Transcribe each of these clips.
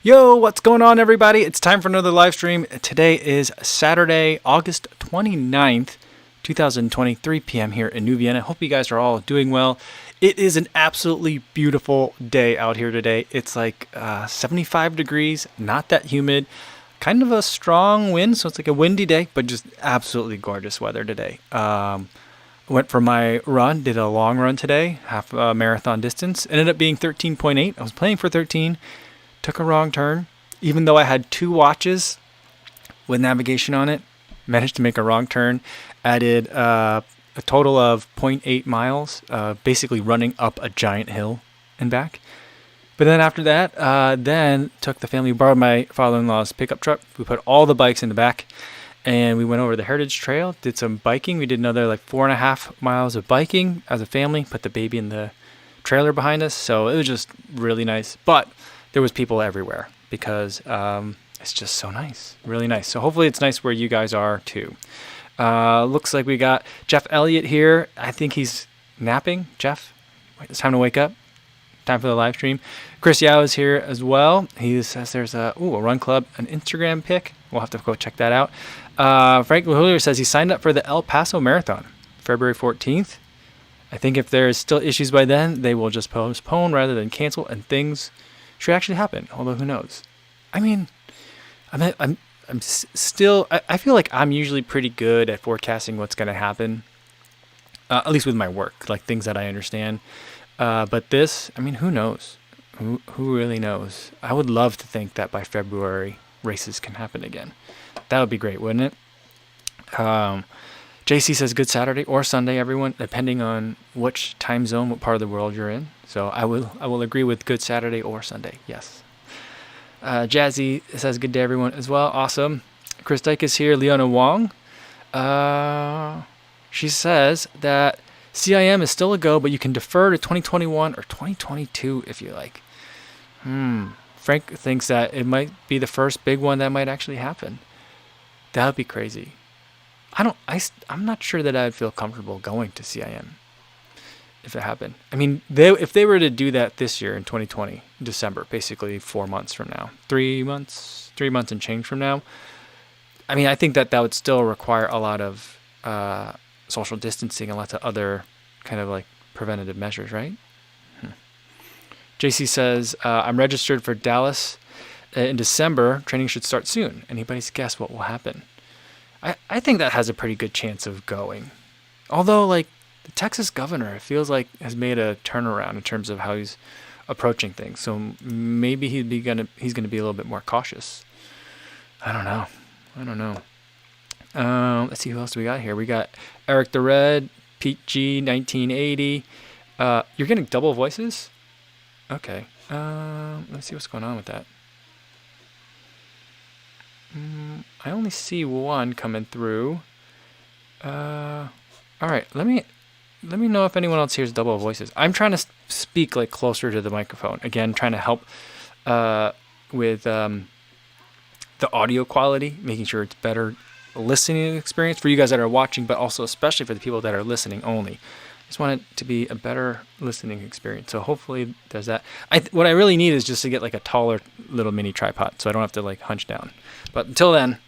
Yo, what's going on, everybody? It's time for another live stream. Today is Saturday, August 29th, 2023 p.m. here in New Vienna. Hope you guys are all doing well. It is an absolutely beautiful day out here today. It's like 75 degrees, not that humid, kind of a strong wind, so it's like a windy day, but just absolutely gorgeous weather today. Went for my run, did a long run today, half a marathon distance. Ended up being 13.8. I was planning for 13. Took a wrong turn, even though I had two watches with navigation on it. Managed to make a wrong turn. Added a total of 0.8 miles, basically running up a giant hill and back. But then after that, then took the family, borrowed my father-in-law's pickup truck. We put all the bikes in the back, and we went over the Heritage Trail, did some biking. We did another like 4.5 miles of biking as a family, put the baby in the trailer behind us. So it was just really nice. But there was people everywhere because it's just so nice, really nice. So hopefully it's nice where you guys are too. Looks like we got Jeff Elliott here. I think he's napping. Jeff, it's time to wake up. Time for the live stream. Chris Yao is here as well. He says there's a run club, an Instagram pic. We'll have to go check that out. Frank Lahullier says he signed up for the El Paso Marathon, February 14th. I think if there's still issues by then, they will just postpone rather than cancel, and things should actually happen, although who knows. I mean, I'm still, I feel like I'm usually pretty good at forecasting what's going to happen, at least with my work, like things that I understand. But this, I mean, who knows? Who really knows? I would love to think that by February, races can happen again. That would be great, wouldn't it? JC says good Saturday or Sunday, everyone, depending on which time zone, what part of the world you're in. So I will agree with good Saturday or Sunday. Yes. Jazzy says good day, everyone, as well. Awesome. Chris Dyke is here. Leona Wong. She says that CIM is still a go, but you can defer to 2021 or 2022 if you like. Frank thinks that it might be the first big one that might actually happen. That would be crazy. I'm not sure that I'd feel comfortable going to CIM if it happened. I mean, if they were to do that this year in 2020, December, basically 4 months from now, 3 months and change from now, I mean, I think that would still require a lot of social distancing and lots of other kind of like preventative measures, right? JC says, I'm registered for Dallas in December. Training should start soon. Anybody's guess what will happen? I think that has a pretty good chance of going. Although, like, the Texas governor, it feels like, has made a turnaround in terms of how he's approaching things. So maybe he's gonna be a little bit more cautious. I don't know. Let's see who else we got here. We got Eric the Red, Pete G, 1980. You're getting double voices? Okay. Let's see what's going on with that. I only see one coming through. All right. Let me know if anyone else hears double voices. I'm trying to speak like closer to the microphone. Again, trying to help with the audio quality, making sure it's better listening experience for you guys that are watching, but also especially for the people that are listening only. I just want it to be a better listening experience. So hopefully there's that. What I really need is just to get like a taller little mini tripod so I don't have to like hunch down. But until then,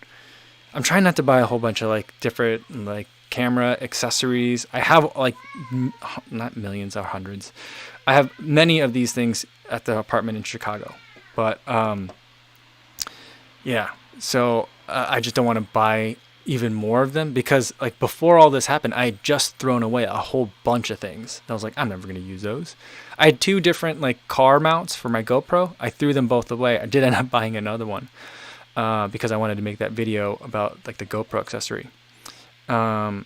I'm trying not to buy a whole bunch of like different like camera accessories. I have like not millions or hundreds. I have many of these things at the apartment in Chicago. But yeah, so I just don't want to buy even more of them because like before all this happened, I had just thrown away a whole bunch of things. I was like, I'm never going to use those. I had 2 different like car mounts for my GoPro. I threw them both away. I did end up buying another one because I wanted to make that video about like the GoPro accessory. So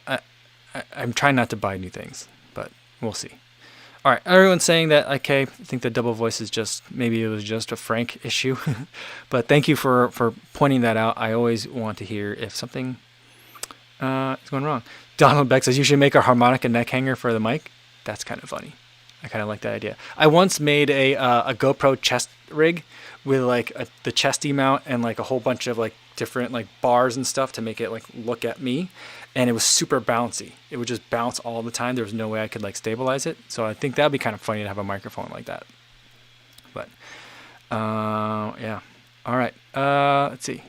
I'm trying not to buy new things, but we'll see. All right, everyone's saying that, okay, I think the double voice is maybe it was just a Frank issue. But thank you for pointing that out. I always want to hear if something is going wrong. Donald Beck says, you should make a harmonica neck hanger for the mic. That's kind of funny. I kind of like that idea. I once made a GoPro chest rig with like the chesty mount and like a whole bunch of like different like bars and stuff to make it like look at me. and it was super bouncy. It would just bounce all the time. There was no way I could like stabilize it. So I think that'd be kind of funny to have a microphone like that. But yeah. All right. Let's see.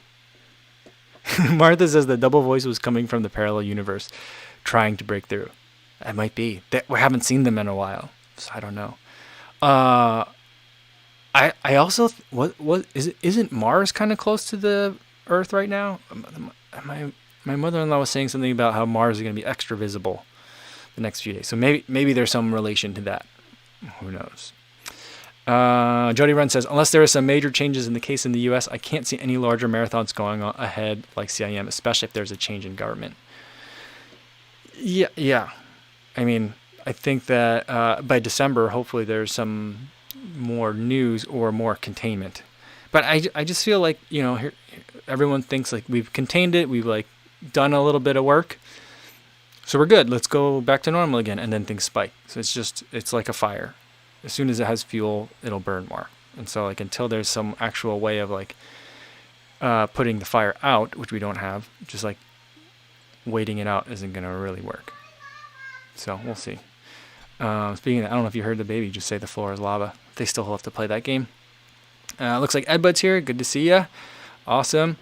Martha says the double voice was coming from the parallel universe, trying to break through. It might be. We haven't seen them in a while, so I don't know. I also isn't Mars kind of close to the Earth right now? My mother-in-law was saying something about how Mars is going to be extra visible the next few days. So maybe there's some relation to that. Who knows? Jody Run says, unless there are some major changes in the case in the U.S., I can't see any larger marathons going on ahead like CIM, especially if there's a change in government. Yeah. I mean, I think that by December, hopefully there's some more news or more containment. But I just feel like, here, everyone thinks like we've contained it. We've like done a little bit of work. So we're good. Let's go back to normal again. And then things spike. So it's like a fire. As soon as it has fuel, it'll burn more. And so like until there's some actual way of like putting the fire out, which we don't have, just like waiting it out isn't going to really work. So we'll see. Speaking of that, I don't know if you heard the baby just say the floor is lava. They still have to play that game. Looks like Ed Bud's here. Good to see ya. Awesome.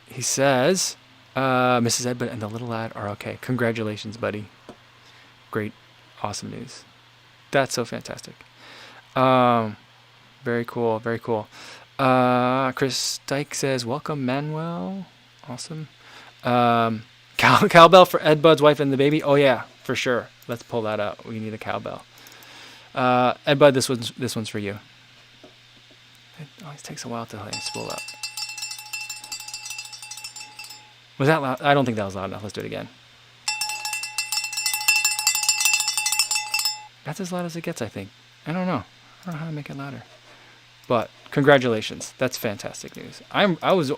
He says, Mrs. Ed Bud and the little lad are okay. Congratulations, buddy. Great. Awesome news. That's so fantastic. Very cool. Very cool. Chris Dyke says, welcome, Manuel. Awesome. Cowbell for Ed Bud's wife and the baby. Oh yeah, for sure. Let's pull that out. We need a cowbell. Ed Bud, this one's for you. It always takes a while to spool up. Was that loud? I don't think that was loud enough. Let's do it again. That's as loud as it gets, I think. I don't know how to make it louder. But congratulations. That's fantastic news. I was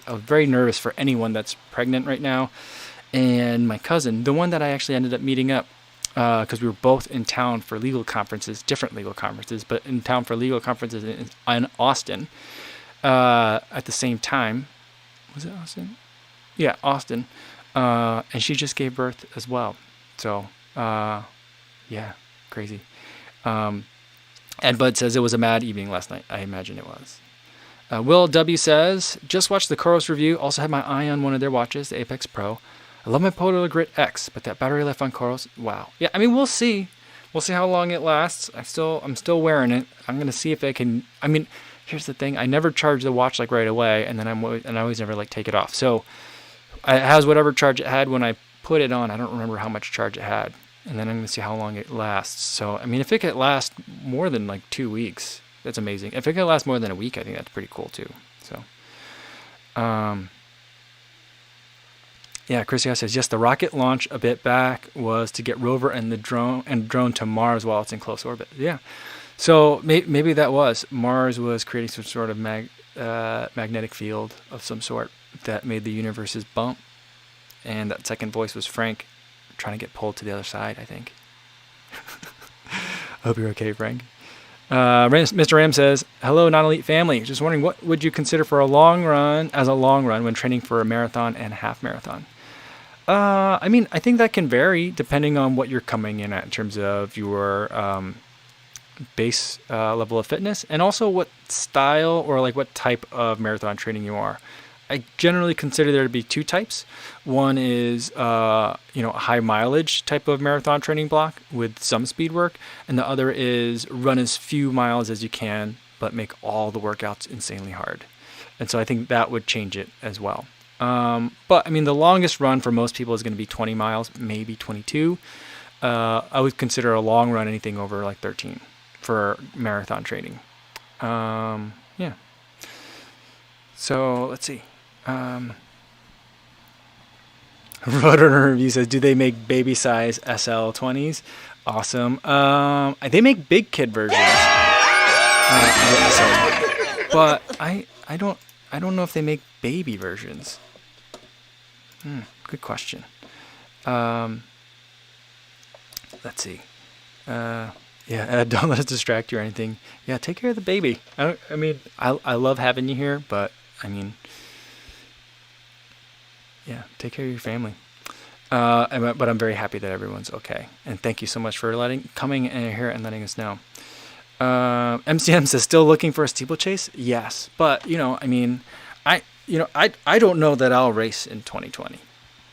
very nervous for anyone that's pregnant right now. And my cousin, the one that I actually ended up meeting up, because we were both in town for legal conferences, different legal conferences, but in town for legal conferences in Austin at the same time. Was it Austin? Yeah, Austin. And she just gave birth as well. So, yeah, crazy. Ed Bud says it was a mad evening last night. I imagine it was. Will W says, just watched the Coros review. Also had my eye on one of their watches, the Apex Pro. I love my Polar Grit X, but that battery life on Coros, wow. Yeah, I mean, we'll see. We'll see how long it lasts. I'm still wearing it. I'm gonna see if I can. I mean, here's the thing. I never charge the watch like right away, and then I always never like take it off. So it has whatever charge it had when I put it on. I don't remember how much charge it had, and then I'm gonna see how long it lasts. So I mean, if it could last more than like 2 weeks, that's amazing. If it could last more than a week, I think that's pretty cool too. So, yeah, Chris says, yes, the rocket launch a bit back was to get rover and the drone to Mars while it's in close orbit. Yeah. So maybe that was. Mars was creating some sort of magnetic field of some sort that made the universes bump. And that second voice was Frank trying to get pulled to the other side, I think. I hope you're okay, Frank. Mr. Ram says, hello, non-elite family. Just wondering, what would you consider for a long run when training for a marathon and half marathon? I mean, I think that can vary depending on what you're coming in at in terms of your base level of fitness and also what style or like what type of marathon training you are. I generally consider there to be two types. One is, a high mileage type of marathon training block with some speed work. And the other is run as few miles as you can, but make all the workouts insanely hard. And so I think that would change it as well. But I mean, the longest run for most people is going to be 20 miles, maybe 22. I would consider a long run anything over like 13 for marathon training. Yeah. So let's see. Roadrunner Review says, do they make baby size SL20s? Awesome. They make big kid versions. But I don't know if they make baby versions. Good question. Let's see. Yeah, don't let us distract you or anything. Yeah, take care of the baby. I love having you here, but I mean, Yeah, take care of your family. But I'm very happy that everyone's okay. And thank you so much for coming in here and letting us know. MCM says, still looking for a steeplechase? Yes. But, I mean, I don't know that I'll race in 2020.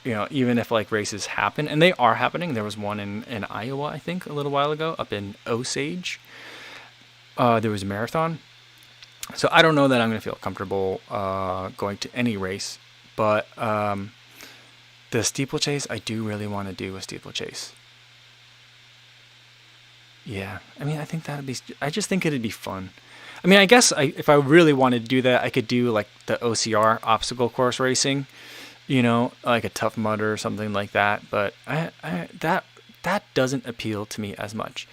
Even if like races happen, and they are happening. There was one in Iowa, I think, a little while ago, up in Osage. There was a marathon. So I don't know that I'm going to feel comfortable going to any race. But the steeplechase, I do really want to do a steeplechase. Yeah, I mean, I just think it'd be fun. I mean, I guess if I really wanted to do that, I could do like the OCR, obstacle course racing, like a Tough Mudder or something like that. But that doesn't appeal to me as much.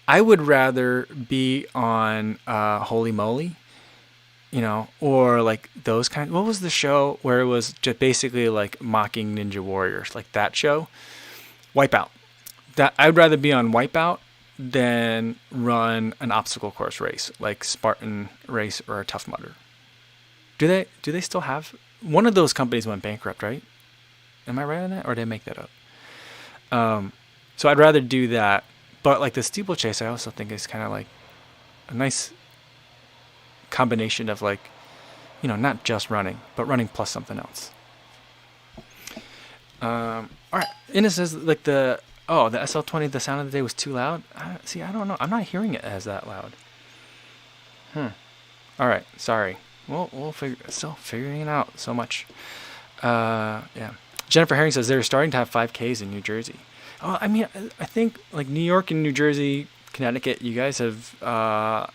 I would rather be on Holy Moly, or like those kind. What was the show where it was just basically like mocking Ninja Warriors, like that show? Wipeout. That I'd rather be on Wipeout than run an obstacle course race like Spartan Race or a Tough Mudder. Do they still have one of those companies went bankrupt, right? Am I right on that, or did I make that up? So I'd rather do that, but like the steeplechase, I also think is kind of like a nice combination of like, not just running, but running plus something else. All right, Ines says like the SL20, the sound of the day was too loud. I don't know. I'm not hearing it as that loud. All right, sorry. We'll still figuring it out so much. Yeah. Jennifer Herring says they're starting to have 5Ks in New Jersey. Oh, I mean, I think like New York and New Jersey, Connecticut, you guys have, I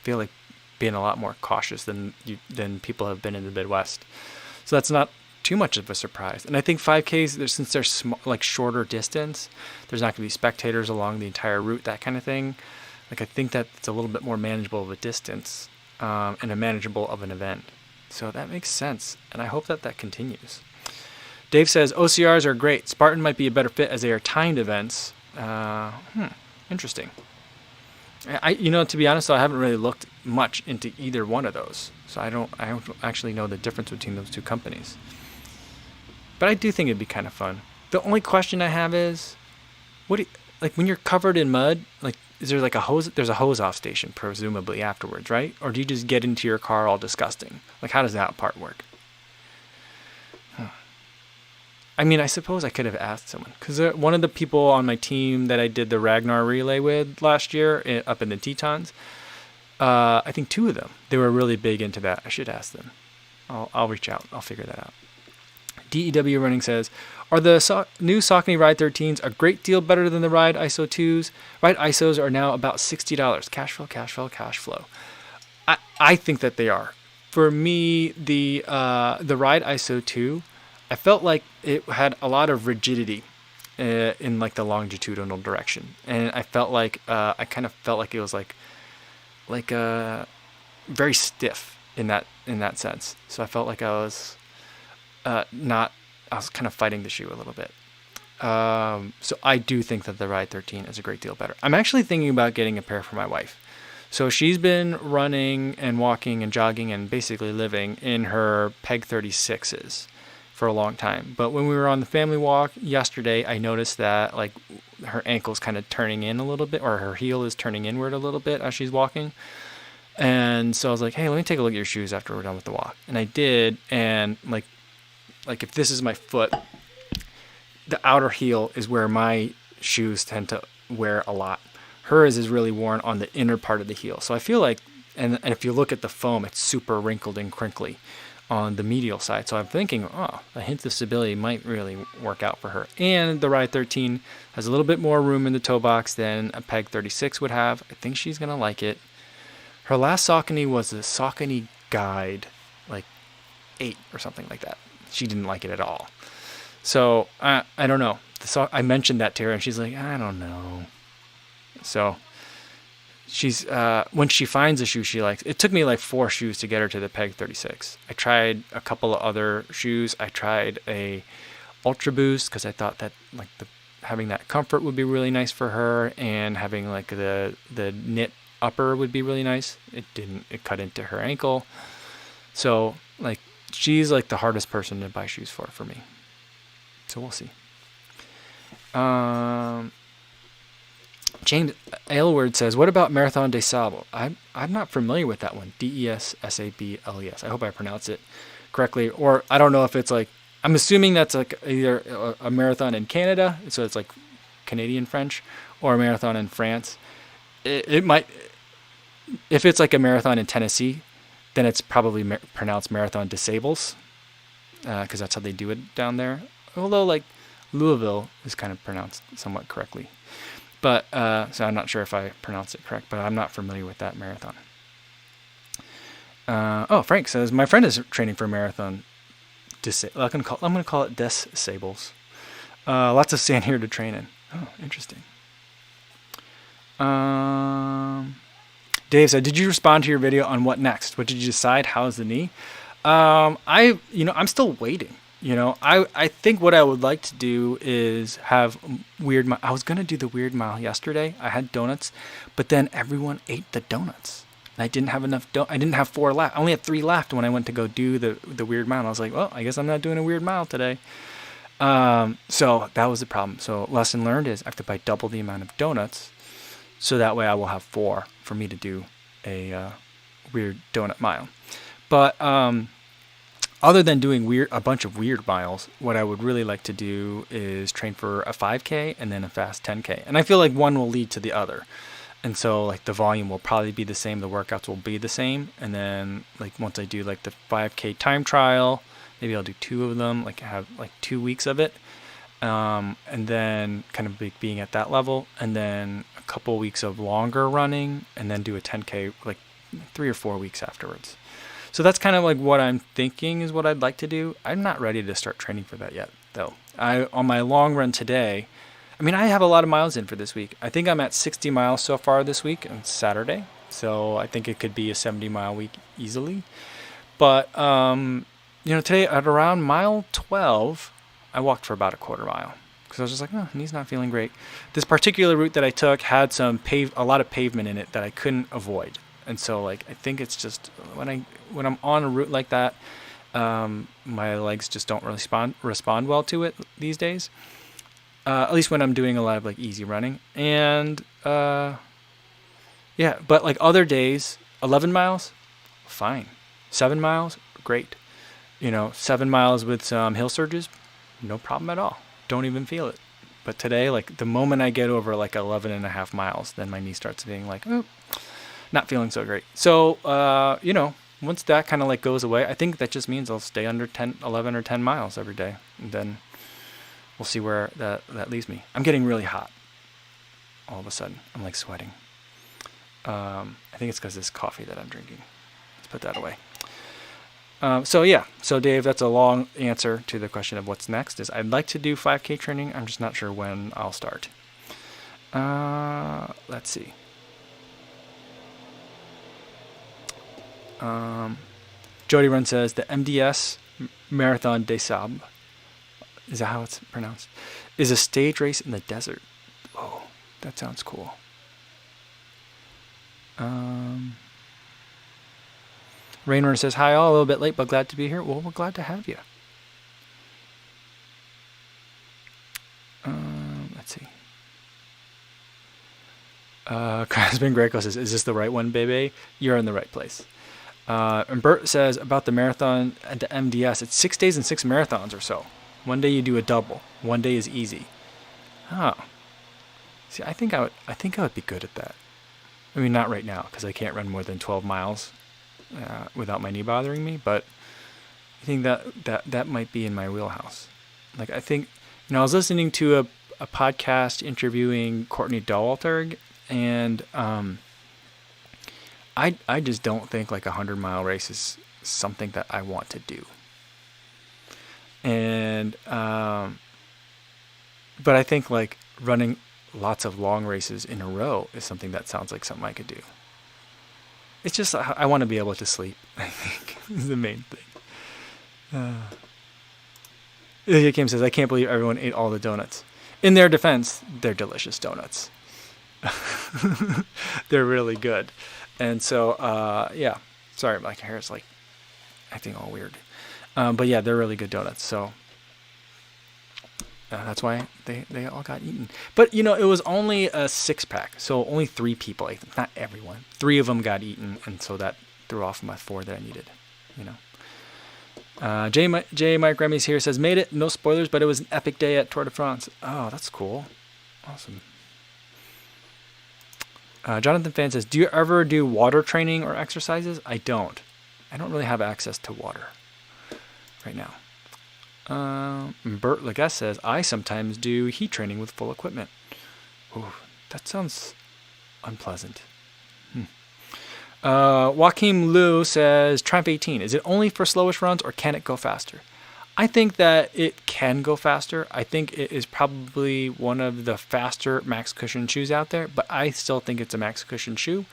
feel like, been a lot more cautious than people have been in the Midwest. So that's not too much of a surprise. And I think 5Ks, since they're like shorter distance, there's not going to be spectators along the entire route, that kind of thing. Like I think that it's a little bit more manageable of a distance and a manageable of an event. So that makes sense, and I hope that continues. Dave says OCRs are great. Spartan might be a better fit as they are timed events. Interesting. To be honest, though, I haven't really looked much into either one of those, so I don't actually know the difference between those two companies. But I do think it'd be kind of fun. The only question I have is, when you're covered in mud, like, is there like a hose? There's a hose off station, presumably afterwards, right? Or do you just get into your car all disgusting? Like, how does that part work? I mean, I suppose I could have asked someone, because one of the people on my team that I did the Ragnar relay with last year up in the Tetons, I think 2 of them, they were really big into that. I should ask them. I'll reach out. I'll figure that out. DEW Running says, are the new Saucony Ride 13s a great deal better than the Ride ISO 2s? Ride ISOs are now about $60. Cash flow. I think that they are. For me, the Ride ISO 2, I felt like it had a lot of rigidity in like the longitudinal direction, and I felt like I kind of felt like it was like very stiff in that sense. So I felt like I was I was kind of fighting the shoe a little bit. So I do think that the Ride 13 is a great deal better. I'm actually thinking about getting a pair for my wife. So she's been running and walking and jogging and basically living in her Peg 36s for a long time. But when we were on the family walk yesterday, I noticed that like her ankle's kind of turning in a little bit, or her heel is turning inward a little bit as she's walking. And so I was like, hey, let me take a look at your shoes after we're done with the walk. And I did, and like if this is my foot, the outer heel is where my shoes tend to wear a lot. Hers is really worn on the inner part of the heel. So I feel like, and if you look at the foam, it's super wrinkled and crinkly on the medial side. So I'm thinking, a hint of stability might really work out for her. And the Ride 13 has a little bit more room in the toe box than a Peg 36 would have. I think she's going to like it. Her last Saucony was a Saucony Guide, like 8 or something like that. She didn't like it at all. So I don't know. I mentioned that to her, and she's like, I don't know. So she's when she finds a shoe she likes. It took me like 4 shoes to get her to the Peg 36. I tried a couple of other shoes. I tried a Ultra Boost because I thought that like having that comfort would be really nice for her, and having like the knit upper would be really nice. It didn't. It cut into her ankle. So like she's like the hardest person to buy shoes for me. So we'll see. James Aylward says, what about Marathon des Sables? I'm not familiar with that one. DESSABLES. I hope I pronounced it correctly. Or I don't know if it's like, I'm assuming that's like either a marathon in Canada, so it's like Canadian French, or a marathon in France. It might, if it's like a marathon in Tennessee, then it's probably pronounced Marathon des Sables, because that's how they do it down there. Although like Louisville is kind of pronounced somewhat correctly. But, so I'm not sure if I pronounced it correct, but I'm not familiar with that marathon. Frank says, my friend is training for a marathon. I'm going to call it Des Sables. Lots of sand here to train in. Oh, interesting. Dave said, did you respond to your video on what next? What did you decide? How's the knee? I'm still waiting. I think what I would like to do is have I was going to do the weird mile yesterday. I had donuts, but then everyone ate the donuts. And I didn't have enough. I didn't have 4 left. I only had 3 left when I went to go do the weird mile. And I was like, well, I guess I'm not doing a weird mile today. So that was the problem. So lesson learned is I have to buy double the amount of donuts. So that way I will have 4 for me to do a weird donut mile. But, other than doing a bunch of weird miles, what I would really like to do is train for a 5K and then a fast 10K. And I feel like one will lead to the other. And so like the volume will probably be the same. The workouts will be the same. And then like once I do like the 5K time trial, maybe I'll do 2 of them, like have like 2 weeks of it. And then kind of being at that level. And then a couple weeks of longer running and then do a 10K like 3 or 4 weeks afterwards. So that's kind of like what I'm thinking is what I'd like to do. I'm not ready to start training for that yet, though. On my long run today, I have a lot of miles in for this week. I think I'm at 60 miles so far this week on Saturday. So I think it could be a 70-mile week easily. But, today at around mile 12, I walked for about a quarter mile. Because I was just like, knee's not feeling great. This particular route that I took had a lot of pavement in it that I couldn't avoid. And so, like, I think it's just when I'm on a route like that, my legs just don't really respond well to it these days. At least when I'm doing a lot of like easy running. And but like other days, 11 miles, fine. 7 miles, great. 7 miles with some hill surges, no problem at all. Don't even feel it. But today, like the moment I get over like 11.5 miles, then my knee starts being like, not feeling so great. So, once that kind of like goes away, I think that just means I'll stay under 11 or 10 miles every day. And then we'll see where that leaves me. I'm getting really hot all of a sudden. I'm like sweating. I think it's because of this coffee that I'm drinking. Let's put that away. So Dave, that's a long answer to the question of what's next. Is I'd like to do 5K training. I'm just not sure when I'll start. Let's see. Jody Run says the MDS Marathon des Sables, is that how it's pronounced, is a stage race in the desert. Oh, that sounds cool. Rainrunner says, hi all, a little bit late, but glad to be here. Well, we're glad to have you. Let's see. Crasman Greco says, is this the right one, baby? You're in the right place. And Bert says about the marathon at the MDS, it's 6 days and 6 marathons or so. One day you do a double. One day is easy. Oh. See, I think I would be good at that. Not right now because I can't run more than 12 miles without my knee bothering me. But I think that might be in my wheelhouse. Like I think, I was listening to a podcast interviewing Courtney Dauwalter, and I just don't think like 100-mile race is something that I want to do. And but I think like running lots of long races in a row is something that sounds like something I could do. It's just I want to be able to sleep, I think, is the main thing. Kim says, I can't believe everyone ate all the donuts. In their defense, they're delicious donuts. They're really good. And so, sorry, my hair is like acting all weird. But yeah, they're really good donuts. So that's why they all got eaten. But it was only a 6-pack, so only 3 people. Not everyone. 3 of them got eaten, and so that threw off my 4 that I needed. J. Mike Remy's here says, made it. No spoilers, but it was an epic day at Tour de France. Oh, that's cool. Awesome. Jonathan Fan says, do you ever do water training or exercises? I don't really have access to water right now. Bert Leguest says, I sometimes do heat training with full equipment. Ooh, that sounds unpleasant. Joaquim Liu says, Triumph 18, is it only for slowish runs or can it go faster? I think that it can go faster. I think it is probably one of the faster max cushion shoes out there, but I still think it's a max cushion shoe.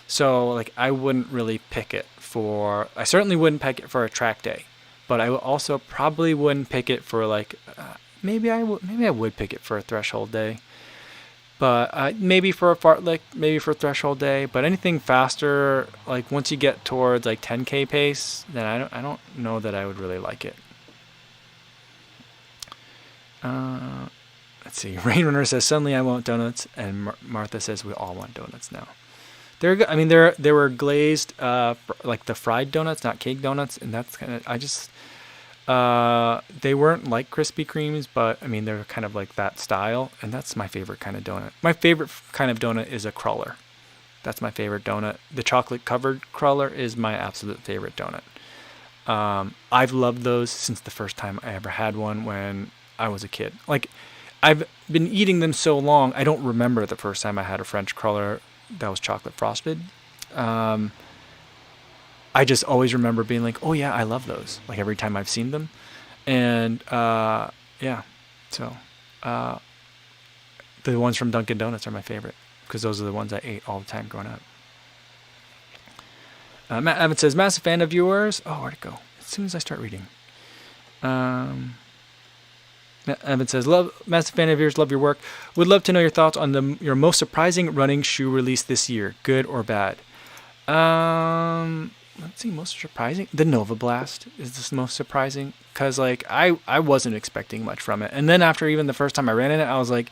So I wouldn't really pick it I certainly wouldn't pick it for a track day, but I also probably wouldn't pick it for maybe I would pick it for a threshold day. But maybe for a threshold day. But anything faster, once you get towards 10K pace, then I don't know that I would really like it. Let's see. Rainrunner says, suddenly I want donuts, and Martha says we all want donuts now. They're good. I mean, they were glazed, like the fried donuts, not cake donuts, and that's kind of they weren't like Krispy Kremes, but I mean they're kind of like that style, and that's my favorite kind of donut. My favorite kind of donut is a cruller. That's my favorite donut. The chocolate covered cruller is my absolute favorite donut. I've loved those since the first time I ever had one when I was a kid. I've been eating them so long, I don't remember the first time I had a French cruller that was chocolate frosted. I just always remember being like, oh yeah, I love those. Every time I've seen them. And yeah, so the ones from Dunkin' Donuts are my favorite because those are the ones I ate all the time growing up. Matt Evans says, massive fan of yours. Oh, where'd it go? As soon as I start reading. Matt Evans says, massive fan of yours, love your work. Would love to know your thoughts on your most surprising running shoe release this year, good or bad. Let's see, most surprising. The Nova Blast is the most surprising because I wasn't expecting much from it. And then after even the first time I ran in it, I was like,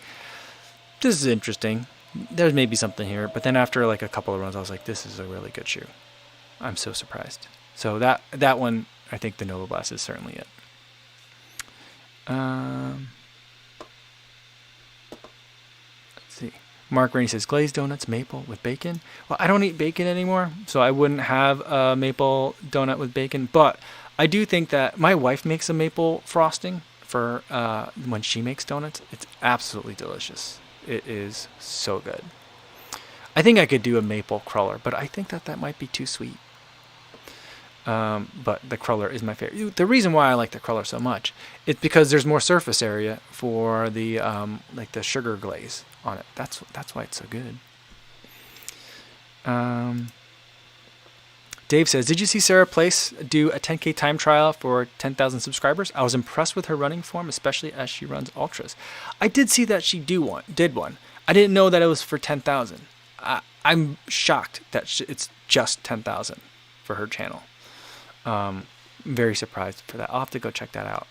this is interesting. There's maybe something here. But then after a couple of runs, I was like, this is a really good shoe. I'm so surprised. So that one, I think the Nova Blast is certainly it. Let's see. Mark Rainey says, glazed donuts, maple with bacon. Well, I don't eat bacon anymore, so I wouldn't have a maple donut with bacon. But I do think that my wife makes a maple frosting for when she makes donuts. It's absolutely delicious. It is so good. I think I could do a maple cruller, but I think that might be too sweet. But the cruller is my favorite. The reason why I like the cruller so much is because there's more surface area for the the sugar glaze on it. That's why it's so good. Dave says, did you see Sarah Place do a 10K time trial for 10,000 subscribers? I was impressed with her running form, especially as she runs ultras. I did see that she did one. I didn't know that it was for 10,000. I'm shocked that it's just 10,000 for her channel. Very surprised for that. I'll have to go check that out.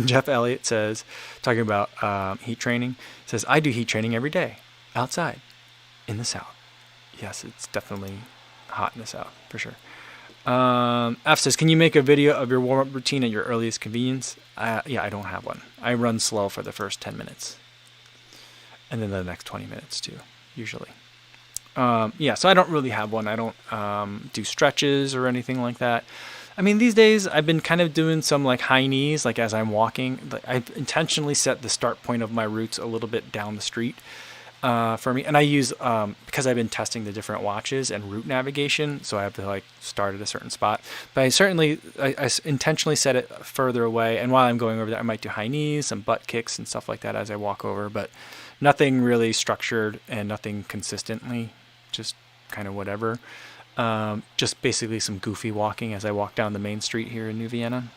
Jeff Elliott says, talking about heat training, says, I do heat training every day outside in the South. Yes, it's definitely hot in the South for sure. F says, can you make a video of your warm-up routine at your earliest convenience? Yeah, I don't have one. I run slow for the first 10 minutes and then the next 20 minutes too, usually. Yeah, so I don't really have one. I don't do stretches or anything like that. I mean, these days I've been kind of doing some high knees, as I'm walking. I've intentionally set the start point of my routes a little bit down the street for me. And I use, because I've been testing the different watches and route navigation, so I have to start at a certain spot. But I intentionally set it further away. And while I'm going over there, I might do high knees, some butt kicks and stuff like that as I walk over. But nothing really structured and nothing consistently. Just kind of whatever. Just basically some goofy walking as I walk down the main street here in New Vienna,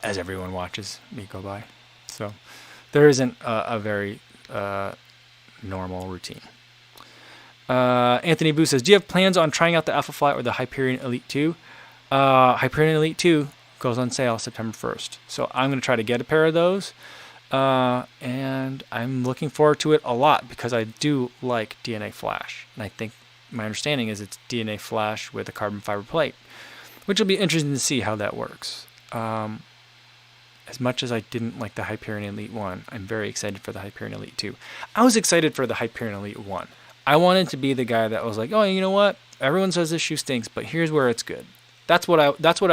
as everyone watches me go by. So there isn't a very normal routine. Anthony Boo says, do you have plans on trying out the Alpha Fly or the Hyperion Elite 2? Hyperion Elite 2 goes on sale September 1st. So I'm going to try to get a pair of those. And I'm looking forward to it a lot because I do like DNA Flash. And I think my understanding is it's DNA Flash with a carbon fiber plate, which will be interesting to see how that works. As much as I didn't like the Hyperion Elite 1, I'm very excited for the Hyperion Elite 2. I was excited for the Hyperion Elite 1. I wanted to be the guy that was like, oh, you know what? Everyone says this shoe stinks, but here's where it's good. That's what I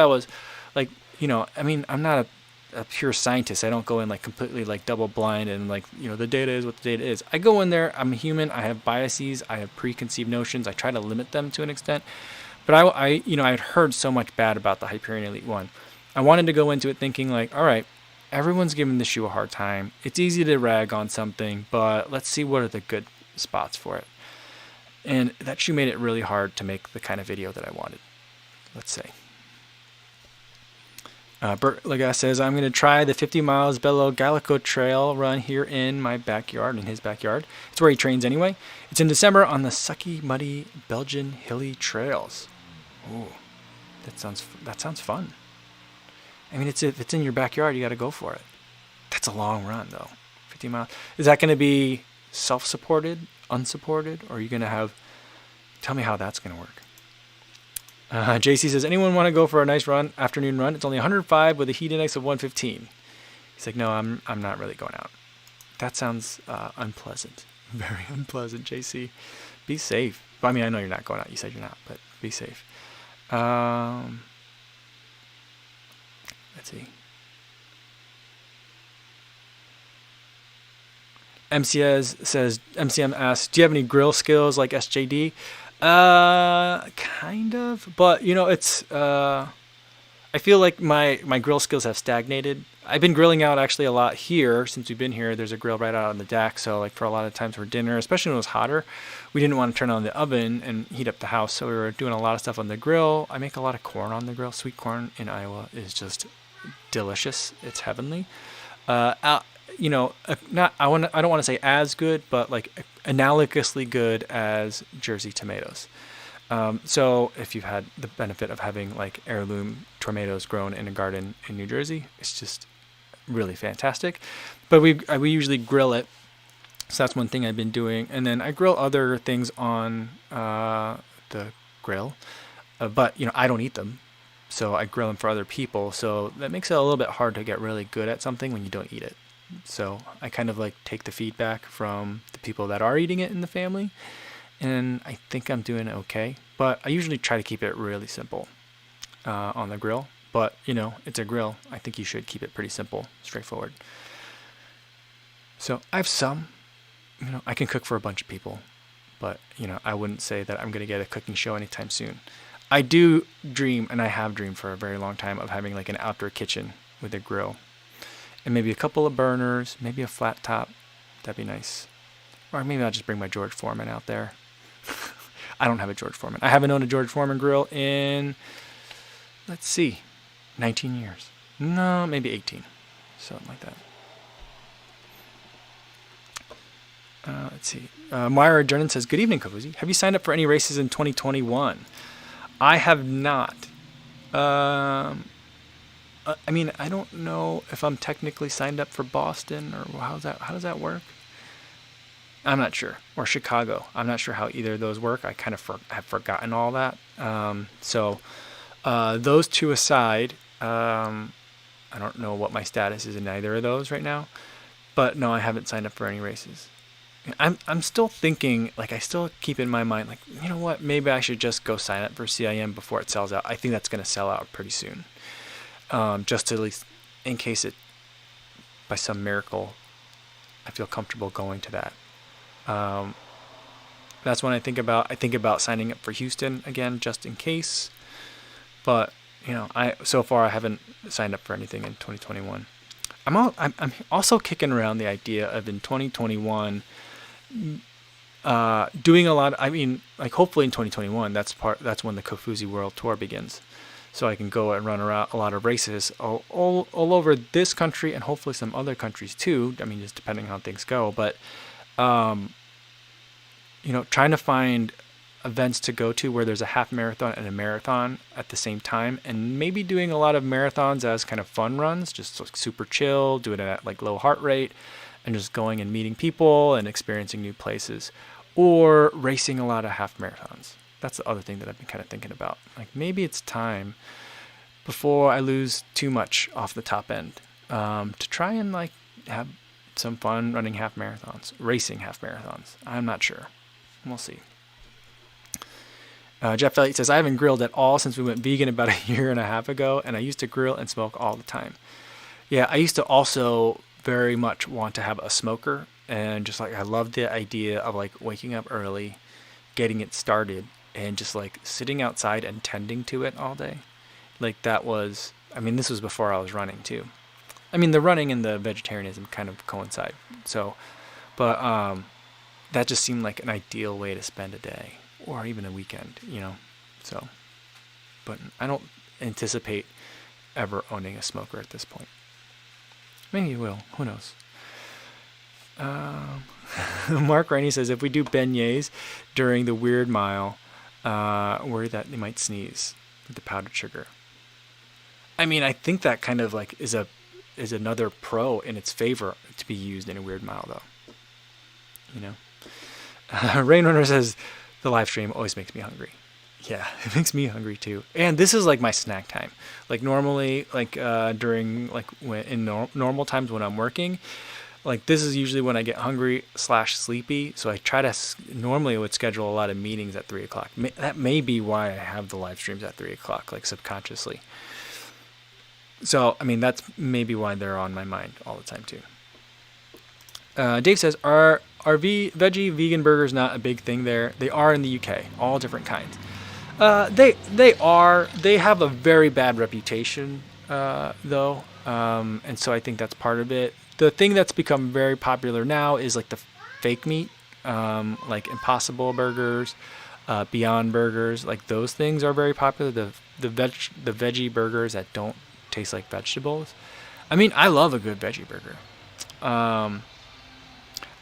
was like, I mean, I'm not a pure scientist. I don't go in like completely like double blind and like, the data is what the data is. I go in there, I'm a human, I have biases, I have preconceived notions. I try to limit them to an extent. But I had heard so much bad about the Hyperion Elite 1. I wanted to go into it thinking like, all right, everyone's giving the shoe a hard time. It's easy to rag on something, but let's see what are the good spots for it. And that shoe made it really hard to make the kind of video that I wanted. Let's say. Bert Lagas says, I'm going to try the 50 miles Belo Gallico trail run here in my backyard, in his backyard. It's where he trains anyway. It's in December on the sucky, muddy Belgian hilly trails. Ooh, that sounds fun. I mean, if it's in your backyard, you got to go for it. That's a long run, though. 50 miles. Is that going to be self-supported, unsupported, or are you going to have... Tell me how that's going to work. JC says, anyone want to go for a nice run, afternoon run? It's only 105 with a heat index of 115. He's like, no, I'm not really going out. That sounds unpleasant. Very unpleasant, JC. Be safe. Well, I mean, I know you're not going out. You said you're not, but be safe. Let's see. MCM asks, do you have any grill skills like SJD? Kind of, but it's, I feel like my grill skills have stagnated. I've been grilling out actually a lot here since we've been here. There's a grill right out on the deck. So like for a lot of times for dinner, especially when it was hotter, we didn't want to turn on the oven and heat up the house. So we were doing a lot of stuff on the grill. I make a lot of corn on the grill. Sweet corn in Iowa is just delicious. It's heavenly. Not, I don't want to say as good, but like analogously good as Jersey tomatoes. So if you've had the benefit of having like heirloom tomatoes grown in a garden in New Jersey, it's just really fantastic. But we usually grill it. So that's one thing I've been doing. And then I grill other things on the grill. But, I don't eat them. So I grill them for other people. So that makes it a little bit hard to get really good at something when you don't eat it. So I kind of like take the feedback from the people that are eating it in the family. And I think I'm doing okay. But I usually try to keep it really simple on the grill. But, it's a grill. I think you should keep it pretty simple, straightforward. So I have some, I can cook for a bunch of people. But, I wouldn't say that I'm going to get a cooking show anytime soon. I do dream, and I have dreamed for a very long time, of having like an outdoor kitchen with a grill. And maybe a couple of burners, maybe a flat top. That'd be nice. Or maybe I'll just bring my George Foreman out there. I don't have a George Foreman. I haven't owned a George Foreman grill in, 19 years. No, maybe 18. Something like that. Let's see. Myra Jernan says, good evening, Kavuzi. Have you signed up for any races in 2021? I have not. I don't know if I'm technically signed up for Boston or how does that work? I'm not sure. Or Chicago. I'm not sure how either of those work. I kind of have forgotten all that. So those two aside, I don't know what my status is in either of those right now. But no, I haven't signed up for any races. I'm still thinking, like, I still keep in my mind, like, you know what? Maybe I should just go sign up for CIM before it sells out. I think that's going to sell out pretty soon. Just at least in case it, by some miracle, I feel comfortable going to that. That's when I think about signing up for Houston again, just in case. But so far I haven't signed up for anything in 2021. I'm also kicking around the idea of in 2021 doing a lot. Hopefully in 2021 that's when the Kofuzi World Tour begins. So I can go and run around a lot of races all over this country and hopefully some other countries too. I mean, just depending on how things go. But, trying to find events to go to where there's a half marathon and a marathon at the same time, and maybe doing a lot of marathons as kind of fun runs, just like super chill, doing it at like low heart rate, and just going and meeting people and experiencing new places, or racing a lot of half marathons. That's the other thing that I've been kind of thinking about. Like maybe it's time, before I lose too much off the top end, to try and like have some fun running half marathons, racing half marathons. I'm not sure. We'll see. Jeff Elliott says, I haven't grilled at all since we went vegan about a year and a half ago, and I used to grill and smoke all the time. Yeah, I used to also very much want to have a smoker, and just like I loved the idea of like waking up early, getting it started, and just like sitting outside and tending to it all day. Like that was, I mean, this was before I was running too. I mean, the running and the vegetarianism kind of coincide. So, but that just seemed like an ideal way to spend a day or even a weekend, you know. So, but I don't anticipate ever owning a smoker at this point. Maybe you will. Who knows? Mark Rainey says, if we do beignets during the weird mile, worry that they might sneeze with the powdered sugar. I mean, I think that kind of like is another pro in its favor to be used in a weird mile, though. You know? Rainrunner says, the live stream always makes me hungry. Yeah, it makes me hungry too. And this is like my snack time. Like normally, like during like in normal times when I'm working, like this is usually when I get hungry / sleepy. So I try to normally I would schedule a lot of meetings at 3:00. That may be why I have the live streams at 3:00, like subconsciously. So I mean that's maybe why they're on my mind all the time too. Dave says, are veggie vegan burgers not a big thing there? They are in the UK, all different kinds. They are. They have a very bad reputation, though, and so I think that's part of it. The thing that's become very popular now is like the fake meat, like Impossible burgers, Beyond burgers. Like those things are very popular. The veggie burgers that don't taste like vegetables. I mean, I love a good veggie burger.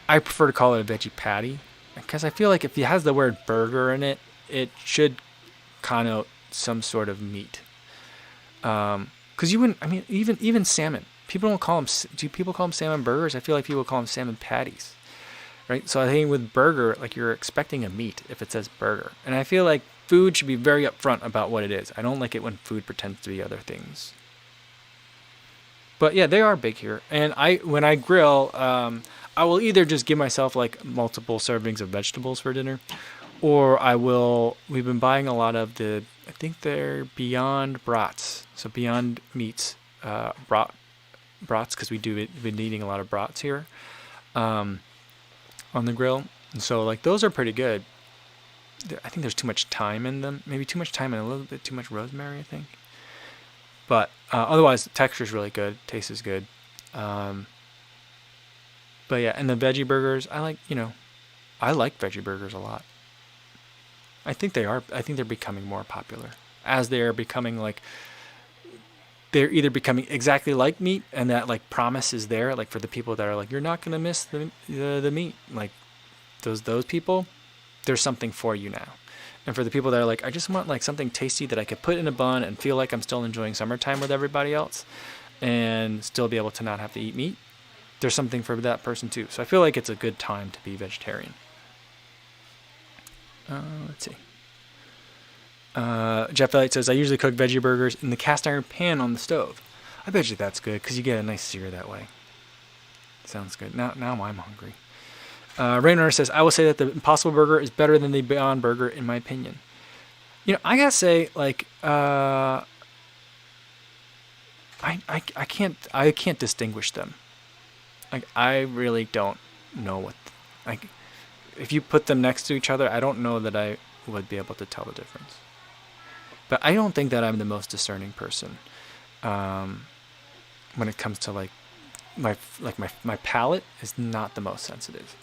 I prefer to call it a veggie patty because I feel like if it has the word burger in it, it should connote some sort of meat. Because you wouldn't, I mean, even salmon. People don't call them, do people call them salmon burgers? I feel like people call them salmon patties, right? So I think with burger, like you're expecting a meat if it says burger. And I feel like food should be very upfront about what it is. I don't like it when food pretends to be other things. But yeah, they are big here. And when I grill, I will either just give myself like multiple servings of vegetables for dinner, or we've been buying a lot of I think they're Beyond brats. So Beyond Meats brats, because we've been eating a lot of brats here on the grill. And so like those are pretty good. I think there's too much thyme in them. Maybe too much thyme and a little bit too much rosemary, I think. But otherwise, the texture is really good. Taste is good. But yeah, and the veggie burgers, I like veggie burgers a lot. I think they are. I think they're becoming more popular as they are becoming like. They're either becoming exactly like meat, and that like promise is there, like for the people that are like, you're not gonna miss the meat, like those people. There's something for you now. And for the people that are like, I just want like something tasty that I could put in a bun and feel like I'm still enjoying summertime with everybody else and still be able to not have to eat meat, there's something for that person too. So I feel like it's a good time to be vegetarian. Let's see. Jeff Elliott says, I usually cook veggie burgers in the cast iron pan on the stove. I bet you that's good because you get a nice sear that way. Sounds good. Now I'm hungry. Raynor says, I will say that the Impossible Burger is better than the Beyond Burger in my opinion. You know, I gotta say, like, I can't distinguish them. Like, I really don't know what, like, if you put them next to each other, I don't know that I would be able to tell the difference. But I don't think that I'm the most discerning person when it comes to like my palate is not the most sensitive.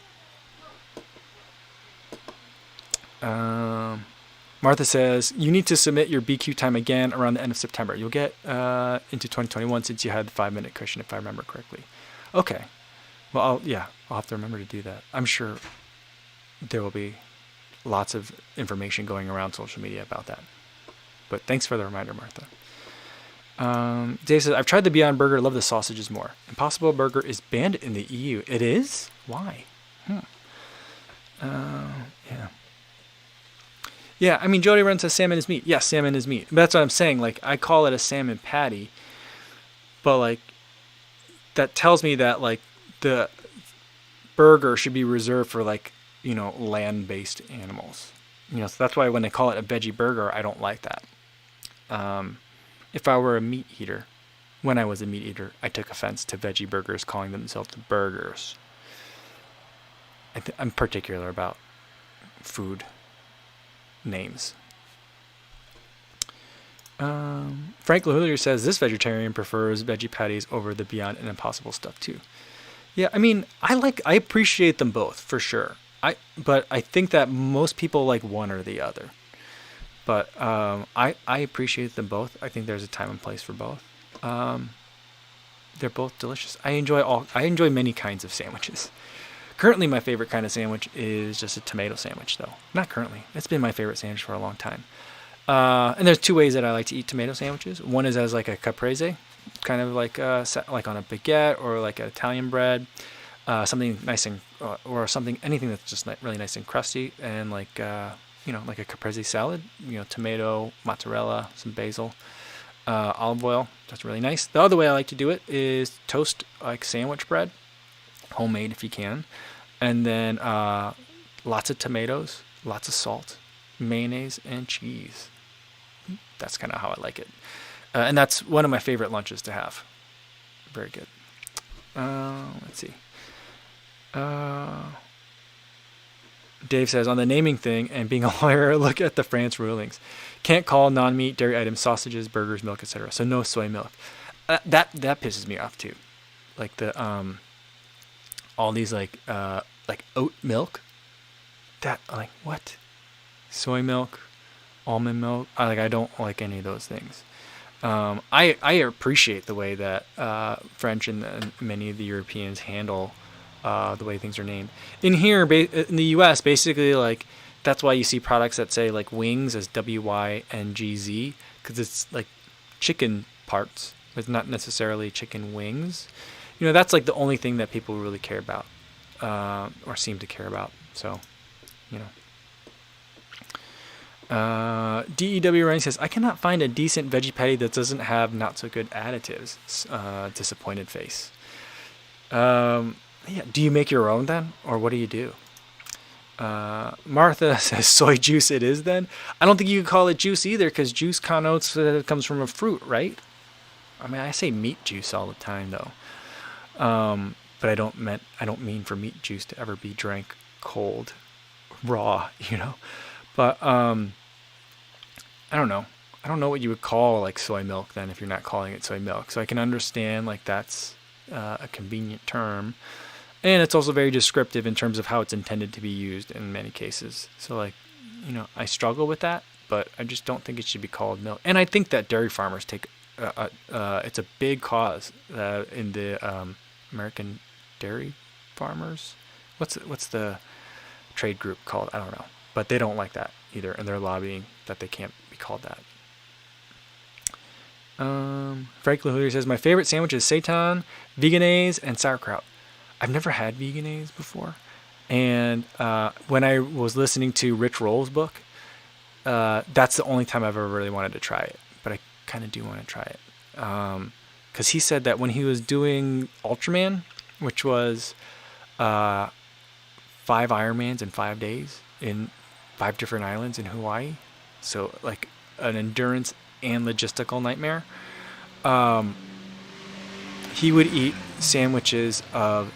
Martha says, you need to submit your BQ time again around the end of September. You'll get into 2021 since you had the 5-minute cushion, if I remember correctly. Okay. Well, I'll have to remember to do that. I'm sure there will be lots of information going around social media about that. But thanks for the reminder, Martha. Dave says, I've tried the Beyond Burger, love the sausages more. Impossible Burger is banned in the EU. It is? Why? Yeah. Yeah, I mean, Jody Run says salmon is meat. Yes, salmon is meat. But that's what I'm saying. Like, I call it a salmon patty, but, like, that tells me that, like, the burger should be reserved for, like, you know, land-based animals. You know, so that's why when they call it a veggie burger, I don't like that. If I were a meat eater, when I was a meat eater, I took offense to veggie burgers calling themselves burgers. I'm particular about food names. Frank LaHillier says this vegetarian prefers veggie patties over the Beyond and Impossible stuff too. Yeah, I mean, I appreciate them both for sure. But I think that most people like one or the other. But I appreciate them both. I think there's a time and place for both. They're both delicious. I enjoy many kinds of sandwiches. Currently, my favorite kind of sandwich is just a tomato sandwich, though. Not currently. It's been my favorite sandwich for a long time. And there's two ways that I like to eat tomato sandwiches. One is as like a caprese, kind of like on a baguette or like an Italian bread, something nice and or something, anything that's just really nice and crusty, and like like a caprese salad. You know, tomato, mozzarella, some basil, olive oil. That's really nice. The other way I like to do it is toast like sandwich bread, homemade if you can, and then lots of tomatoes, lots of salt, mayonnaise, and cheese. That's kind of how I like it. And that's one of my favorite lunches to have. Very good. Let's see. Dave says, on the naming thing and being a lawyer, look at the France rulings. Can't call non-meat dairy items sausages, burgers, milk, etc. So no soy milk. That pisses me off too. Like the all these like oat milk. That like what? Soy milk, almond milk. I don't like any of those things. I appreciate the way that French and many of the Europeans handle the way things are named. In here, in the U.S., basically, like that's why you see products that say like wings as WYNGZ, because it's like chicken parts. It's not necessarily chicken wings. You know, that's like the only thing that people really care about, or seem to care about. So, you know. DEW Ryan says, I cannot find a decent veggie patty that doesn't have not so good additives. Disappointed face. Yeah. Do you make your own then? Or what do you do? Martha says, soy juice it is then? I don't think you could call it juice either, because juice connotes that it comes from a fruit, right? I mean, I say meat juice all the time though. But I don't mean for meat juice to ever be drank cold, raw, you know. But I don't know. I don't know what you would call like soy milk then if you're not calling it soy milk. So I can understand like that's a convenient term, and it's also very descriptive in terms of how it's intended to be used in many cases. So like, you know, I struggle with that, but I just don't think it should be called milk. And I think that dairy farmers take it's a big cause in the American dairy farmers. What's the trade group called? I don't know. But they don't like that either, and they're lobbying that they can't be called that. Frank LaHoyer says, my favorite sandwich is seitan, veganese, and sauerkraut. I've never had veganese before. And when I was listening to Rich Roll's book, that's the only time I've ever really wanted to try it. But I kind of do want to try it. Because he said that when he was doing Ultraman, which was 5 Ironmans in 5 days, in 5 different islands in Hawaii, so like an endurance and logistical nightmare. He would eat sandwiches of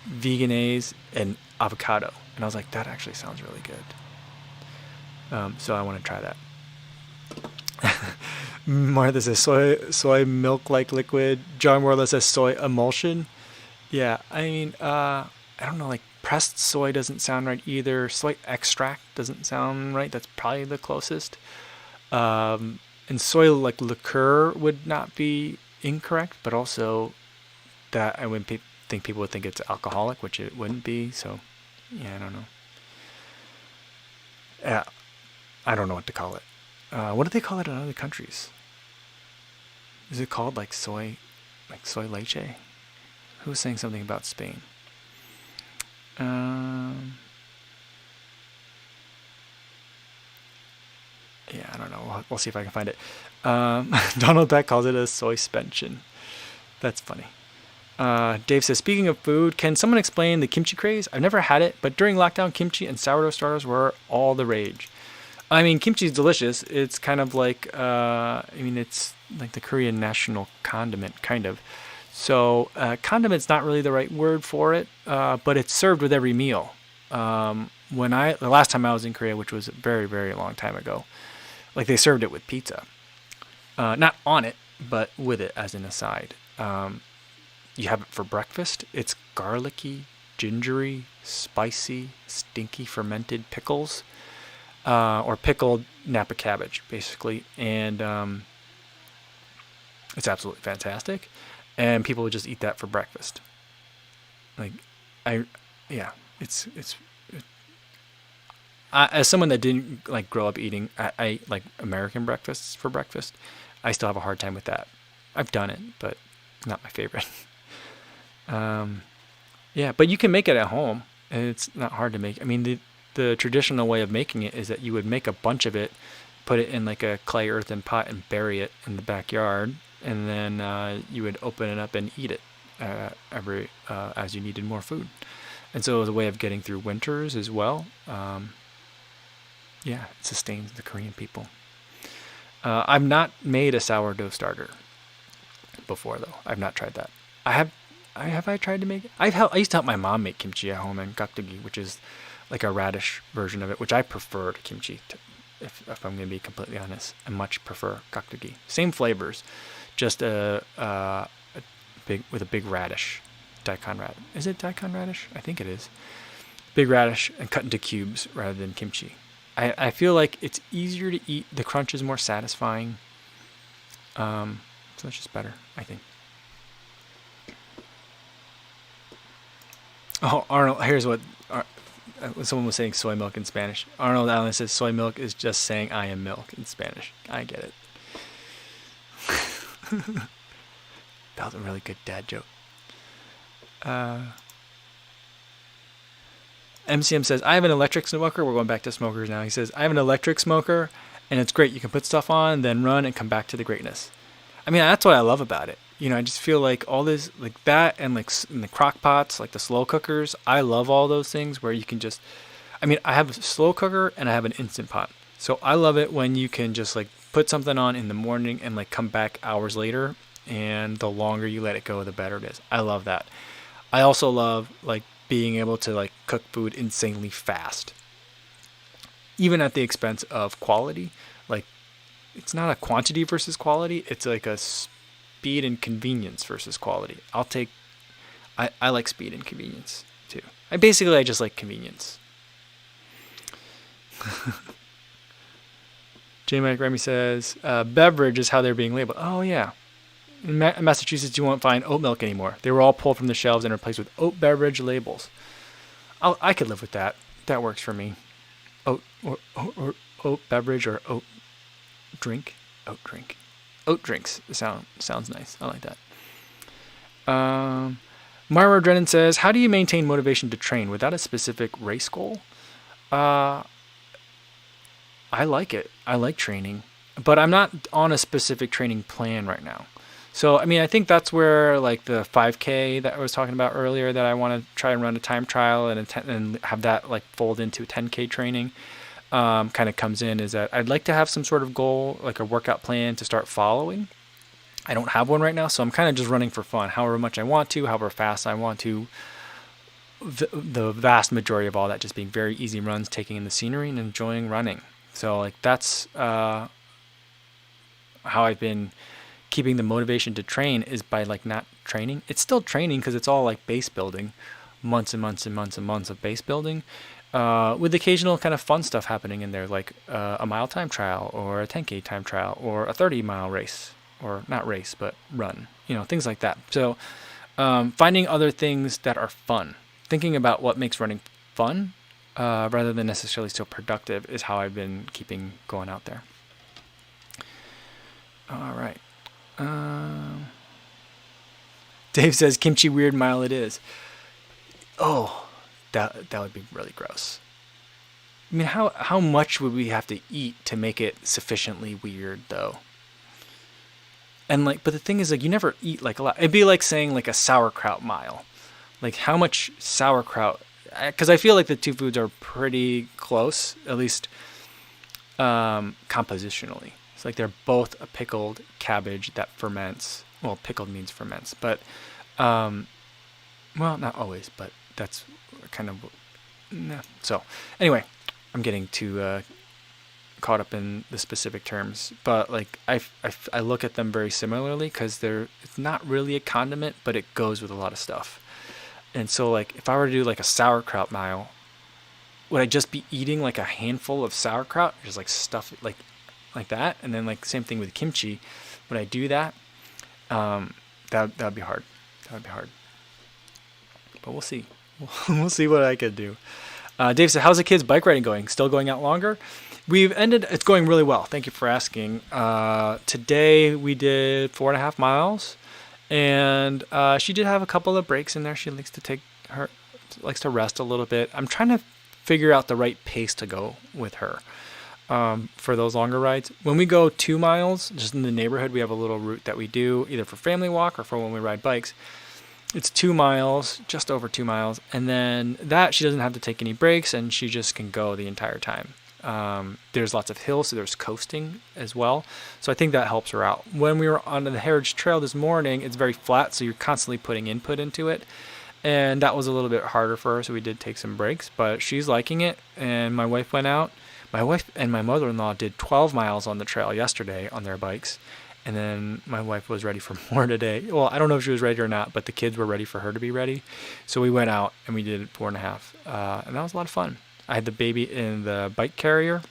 veganese and avocado, and I was like, that actually sounds really good. So I want to try that. Martha says soy milk like liquid. John Warla says soy emulsion. Yeah, I mean, I don't know, like pressed soy doesn't sound right either. Soy extract doesn't sound right. That's probably the closest. And soy like liqueur would not be incorrect, but also that I wouldn't think people would think it's alcoholic, which it wouldn't be. So, yeah, I don't know. I don't know what to call it. What do they call it in other countries? Is it called like soy leche? Who was saying something about Spain? Yeah, I don't know. We'll see if I can find it. Donald Beck calls it a soy suspension. That's funny. Dave says, speaking of food, can someone explain the kimchi craze? I've never had it, but during lockdown, kimchi and sourdough starters were all the rage. I mean, kimchi is delicious. It's kind of like, it's like the Korean national condiment, kind of. So, condiment's not really the right word for it, but it's served with every meal. The last time I was in Korea, which was a very, very long time ago, like they served it with pizza. Not on it, but with it as an aside. You have it for breakfast. It's garlicky, gingery, spicy, stinky fermented pickles, or pickled Napa cabbage, basically. And it's absolutely fantastic. And people would just eat that for breakfast. As someone that didn't like grow up eating, I like American breakfasts for breakfast. I still have a hard time with that. I've done it, but not my favorite. But you can make it at home, and it's not hard to make. I mean, the traditional way of making it is that you would make a bunch of it, put it in like a clay earthen pot, and bury it in the backyard, and then you would open it up and eat it as you needed more food. And so it was a way of getting through winters as well. It sustains the Korean people. I've not made a sourdough starter before, though. I've not tried that. Have I tried to make it? I used to help my mom make kimchi at home and gakdugi, which is like a radish version of it, which I prefer to kimchi. If I'm going to be completely honest, I much prefer gakdugi. Same flavors, just with a big radish, daikon radish. Is it daikon radish? I think it is. Big radish and cut into cubes rather than kimchi. I feel like it's easier to eat. The crunch is more satisfying. So it's just better, I think. Oh, Arnold, here's what someone was saying soy milk in Spanish. Arnold Allen says soy milk is just saying I am milk in Spanish. I get it. That was a really good dad joke. MCM says, I have an electric smoker. We're going back to smokers now. He says, I have an electric smoker, and it's great. You can put stuff on, then run, and come back to the greatness. I mean, that's what I love about it. I just feel like all this, like that, and like in the crock pots, like the slow cookers. I love all those things where you can just, I have a slow cooker and I have an instant pot. So I love it when you can just like put something on in the morning and like come back hours later, and the longer you let it go, the better it is. I love that. I also love like being able to like cook food insanely fast, even at the expense of quality. Like, it's not a quantity versus quality. It's like a speed and convenience versus quality. I like speed and convenience too. I just like convenience. J. Mike Remy says, beverage is how they're being labeled. Oh yeah. In Massachusetts, you won't find oat milk anymore. They were all pulled from the shelves and replaced with oat beverage labels. I could live with that. That works for me. Oat beverage or oat drink. Oat drink. Oat drinks sounds nice. I like that. Myra Drennan says, how do you maintain motivation to train without a specific race goal? I like it. I like training, but I'm not on a specific training plan right now. So, I think that's where like the 5K that I was talking about earlier, that I want to try and run a time trial and have that like fold into a 10K training, kind of comes in, is that I'd like to have some sort of goal, like a workout plan to start following. I don't have one right now, so I'm kind of just running for fun, however much I want to, however fast I want to. The vast majority of all that just being very easy runs, taking in the scenery and enjoying running. So like that's how I've been keeping the motivation to train, is by like not training. It's still training because it's all like base building, months and months and months and months of base building, with occasional kind of fun stuff happening in there, like a mile time trial or a 10K time trial or a 30-mile race, or not race, but run, things like that. So finding other things that are fun, thinking about what makes running fun, rather than necessarily so productive, is how I've been keeping going out there. All right. Dave says kimchi weird mile it is. Oh, that would be really gross. I mean, how much would we have to eat to make it sufficiently weird, though? And like, but the thing is, like, you never eat like a lot. It'd be like saying like a sauerkraut mile. Like, how much sauerkraut? Because I feel like the two foods are pretty close, at least compositionally. It's like they're both a pickled cabbage that ferments. Well, pickled means ferments, but well, not always, but that's kind of. Nah. So anyway, I'm getting too caught up in the specific terms, but like I look at them very similarly because it's not really a condiment, but it goes with a lot of stuff. And so like if I were to do like a sauerkraut mile, would I just be eating like a handful of sauerkraut, just like stuff like that, and then like same thing with kimchi? Would I do that? That'd be hard. That would be hard. But we'll see. We'll see what I could do. Dave said, how's the kids' bike riding going? Still going out longer? It's going really well. Thank you for asking. Today we did 4.5 miles, and she did have a couple of breaks in there. She likes to rest a little bit. I'm trying to figure out the right pace to go with her for those longer rides. When we go 2 miles, just in the neighborhood, we have a little route that we do either for family walk or for when we ride bikes. It's 2 miles, just over 2 miles. And then that she doesn't have to take any breaks, and she just can go the entire time. There's lots of hills, so there's coasting as well. So I think that helps her out. When we were on the Heritage Trail this morning, it's very flat, so you're constantly putting input into it. And that was a little bit harder for her, so we did take some breaks. But she's liking it, and my wife went out. My wife and my mother-in-law did 12 miles on the trail yesterday on their bikes. And then my wife was ready for more today. Well, I don't know if she was ready or not, but the kids were ready for her to be ready. So we went out and we did 4.5. And that was a lot of fun. I had the baby in the bike carrier.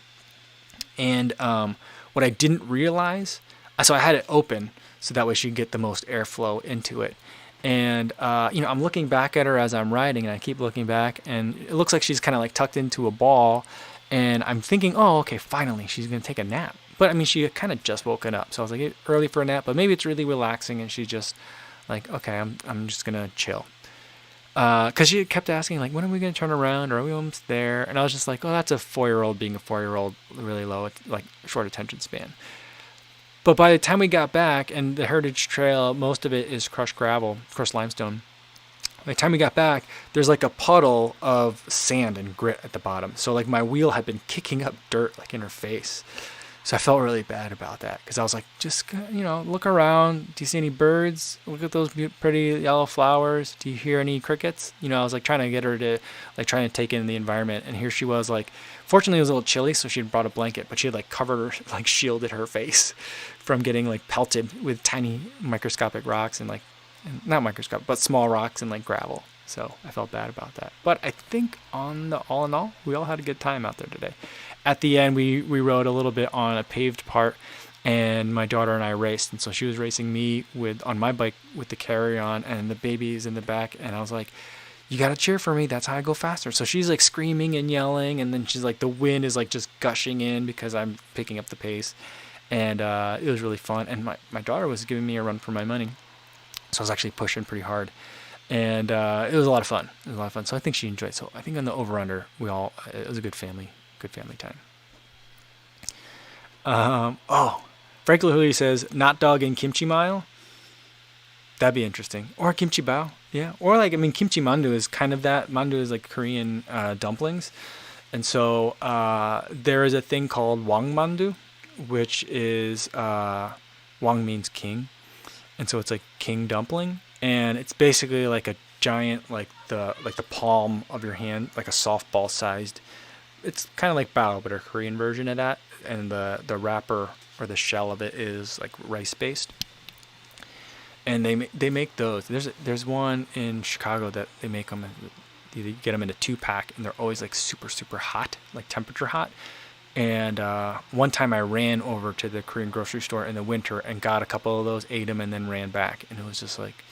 And what I didn't realize, so I had it open so that way she could get the most airflow into it. And, I'm looking back at her as I'm riding, and I keep looking back, and it looks like she's kind of like tucked into a ball. And I'm thinking, oh, okay, finally, she's going to take a nap. But, I mean, she had kind of just woken up. So I was like, it's early for a nap, but maybe it's really relaxing, and she's just like, okay, I'm just going to chill. Because she kept asking, like, when are we going to turn around? Or are we almost there? And I was just like, oh, that's a 4-year-old being a 4-year-old, really low, like, short attention span. But by the time we got back, and the Heritage Trail, most of it is crushed gravel, crushed limestone. By the time we got back, there's like a puddle of sand and grit at the bottom. So like my wheel had been kicking up dirt like in her face. So I felt really bad about that because I was like, just, look around. Do you see any birds? Look at those pretty yellow flowers. Do you hear any crickets? I was like trying to get her to like trying to take in the environment. And here she was like, fortunately it was a little chilly, so she had brought a blanket, but she had like covered her, like shielded her face from getting like pelted with tiny microscopic rocks and like, not microscopic, but small rocks and like gravel. So I felt bad about that. But I think all in all, we all had a good time out there today. At the end, we rode a little bit on a paved part, and my daughter and I raced. And so she was racing me on my bike with the carry-on, and the baby's in the back. And I was like, you got to cheer for me. That's how I go faster. So she's like screaming and yelling, and then she's like, the wind is like just gushing in because I'm picking up the pace. And it was really fun. And my daughter was giving me a run for my money. So I was actually pushing pretty hard. And it was a lot of fun. So I think she enjoyed it. So I think on the over-under, it was a good family time. Frank Lahuli says, not dog and kimchi mile. That'd be interesting. Or kimchi bao. Yeah. Or kimchi mandu is kind of that. Mandu is like Korean dumplings. And so there is a thing called wang mandu, which is, wang means king. And so it's like king dumpling. And it's basically like a giant, like the palm of your hand, like a softball sized. It's kind of like bao, but a Korean version of that. And the wrapper or the shell of it is like rice based. And they make those. There's one in Chicago that they make them. You get them in a 2-pack, and they're always like super super hot, like temperature hot. And one time I ran over to the Korean grocery store in the winter and got a couple of those, ate them, and then ran back. And it was just like,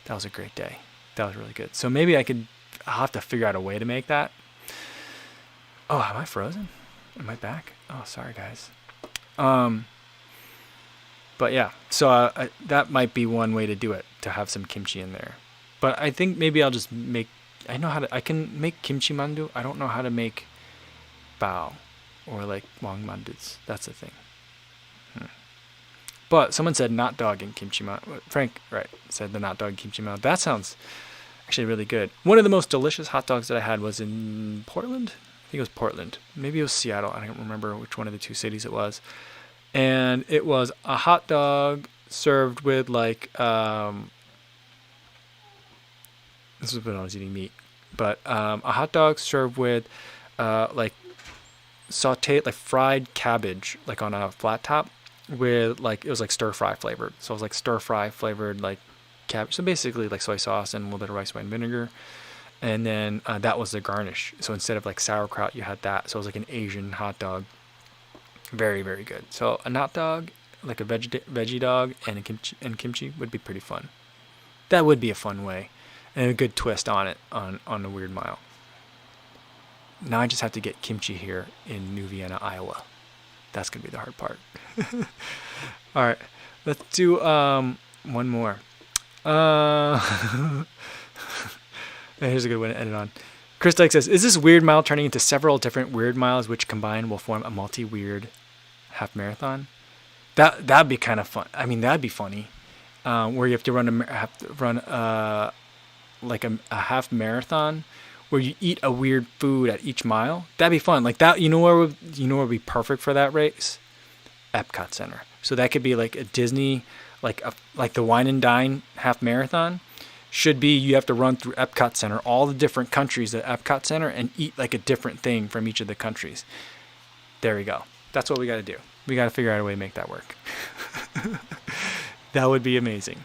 that was a great day. That was really good. So maybe I'll have to figure out a way to make that. Oh, am I frozen? Am I back? Oh, sorry guys. But yeah, so that might be one way to do it, to have some kimchi in there. But I think maybe I'll just make. I can make kimchi mandu. I don't know how to make bao or like wang mandus. That's the thing. But someone said not dog and kimchi mandu. Frank, right, said the not dog kimchi mandu. That sounds actually really good. One of the most delicious hot dogs that I had was in Portland. I think it was Portland. Maybe it was Seattle. I don't remember which one of the two cities it was. And it was a hot dog served with like this was when I was eating meat, but a hot dog served with like sauteed, like fried cabbage, like on a flat top with like, it was like stir fry flavored. So it was like stir fry flavored like cabbage. So basically like soy sauce and a little bit of rice wine vinegar. And then that was the garnish. So instead of like sauerkraut, you had that. So it was like an Asian hot dog. Very, very good. So a hot dog, like a veggie dog, and a kimchi would be pretty fun. That would be a fun way, and a good twist on it on the Weird Mile. Now I just have to get kimchi here in New Vienna, Iowa. That's gonna be the hard part. All right, let's do one more. Here's a good one to end it on. Chris Dyke says, is this Weird Mile turning into several different Weird Miles which combined will form a multi-weird half marathon? That'd be kind of fun. I mean, that'd be funny. Where you have to run like a half marathon where you eat a weird food at each mile. That'd be fun. Like that, you know where would be perfect for that race? Epcot Center. So that could be like a Disney, like the Wine and Dine half marathon. Should be, you have to run through Epcot Center, all the different countries at Epcot Center, and eat like a different thing from each of the countries. There we go. That's what we got to do. We got to figure out a way to make that work. That would be amazing.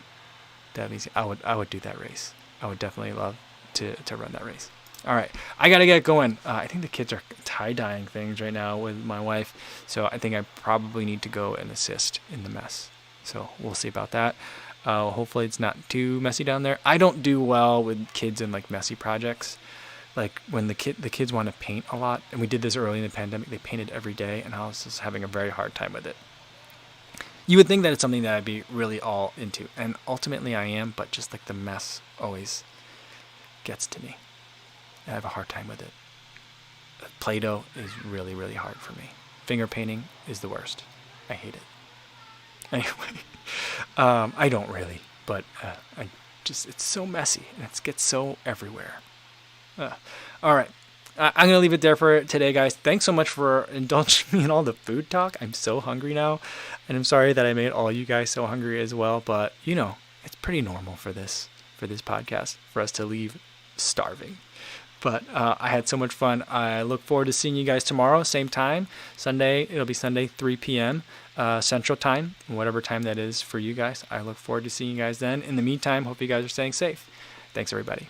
That'd be, I would do that race. I would definitely love to run that race. All right, I got to get going. I think the kids are tie-dyeing things right now with my wife, so I think I probably need to go and assist in the mess. So we'll see about that. Hopefully it's not too messy down there. I don't do well with kids in like messy projects. Like when the kids want to paint a lot, and we did this early in the pandemic, they painted every day, and I was just having a very hard time with it. You would think that it's something that I'd be really all into, and ultimately I am, but just like the mess always gets to me. I have a hard time with it. Play-Doh is really, really hard for me. Finger painting is the worst. I hate it. Anyway, I don't really, but it's so messy and it gets so everywhere. All right, I'm gonna leave it there for today, guys. Thanks so much for indulging me in all the food talk. I'm so hungry now, and I'm sorry that I made all you guys so hungry as well. But you know, it's pretty normal for this podcast for us to leave starving. But I had so much fun. I look forward to seeing you guys tomorrow, same time, Sunday. It'll be Sunday, 3 p.m. Central Time, whatever time that is for you guys. I look forward to seeing you guys then. In the meantime, hope you guys are staying safe. Thanks, everybody.